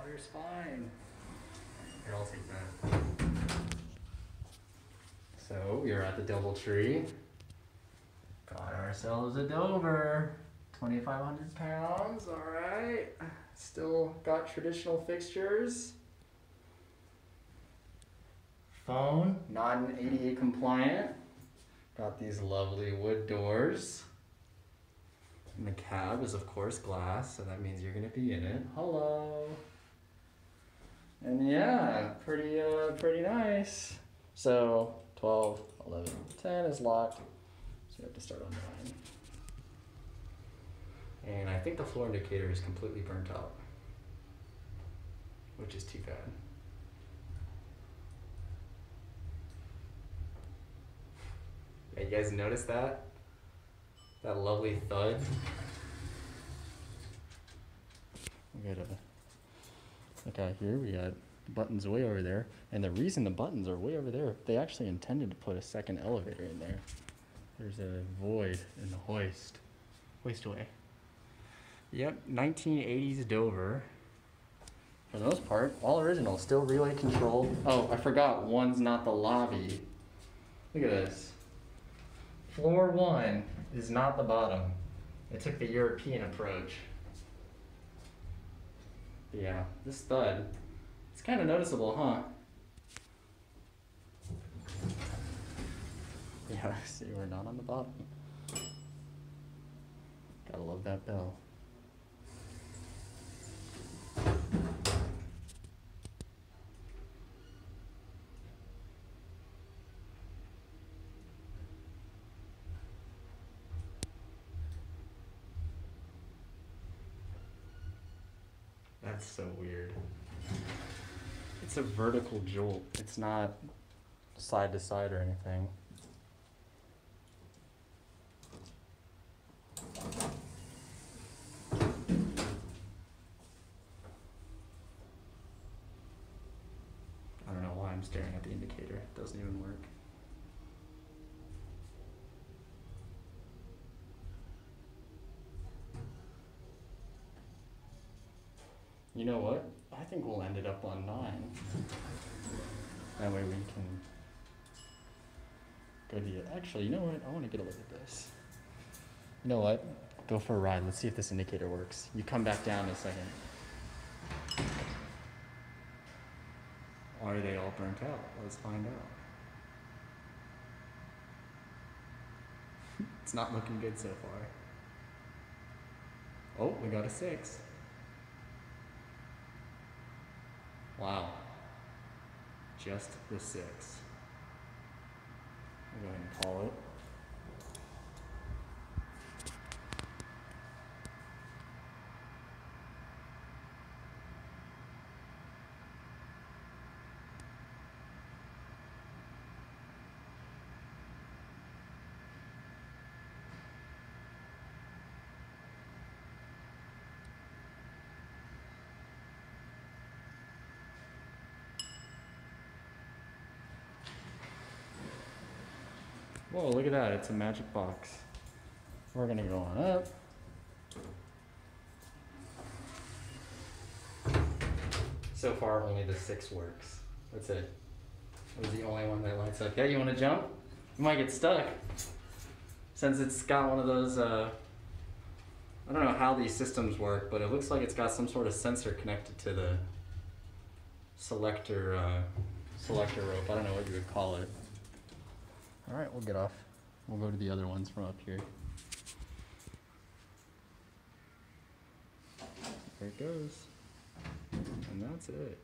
Water's fine. Here, I'll take that. So we are at the DoubleTree. Got ourselves a Dover. 2,500 pounds, all right. Still got traditional fixtures. Phone, non-ADA compliant. Got these lovely wood doors. And the cab is of course glass, so that means you're gonna be in it. Hello. And yeah, pretty nice. So 12, 11, 10 is locked, so you have to start on 9. And I think the floor indicator is completely burnt out, which is too bad. Yeah, you guys notice that? That lovely thud? We got look out here, we got the buttons way over there. And the reason the buttons are way over there, they actually intended to put a second elevator in there. There's a void in the hoist. Hoist away. Yep, 1980s Dover. For the most part, all original, still relay controlled. Oh, I forgot, one's not the lobby. Look at this. Floor 1 is not the bottom. It took the European approach. But yeah, this stud, it's kind of noticeable, huh? Yeah, see, we're not on the bottom. Gotta love that bell. That's so weird. It's a vertical jolt. It's not side to side or anything. I don't know why I'm staring at the indicator. It doesn't even work. You know what? I think we'll end it up on 9. That way we can go to the, actually, you know what? I want to get a look at this. You know what? Go for a ride. Let's see if this indicator works. You come back down in a second. Are they all burnt out? Let's find out. It's not looking good so far. Oh, we got a 6. Wow, just the 6. I'll go ahead and call it. Whoa, look at that, it's a magic box. We're gonna go on up. So far, only the 6 works. That's it. It was the only one that lights up. Yeah, you wanna jump? You might get stuck. Since it's got one of those, I don't know how these systems work, but it looks like it's got some sort of sensor connected to the selector rope. I don't know what you would call it. All right, we'll get off. We'll go to the other ones from up here. There it goes. And that's it.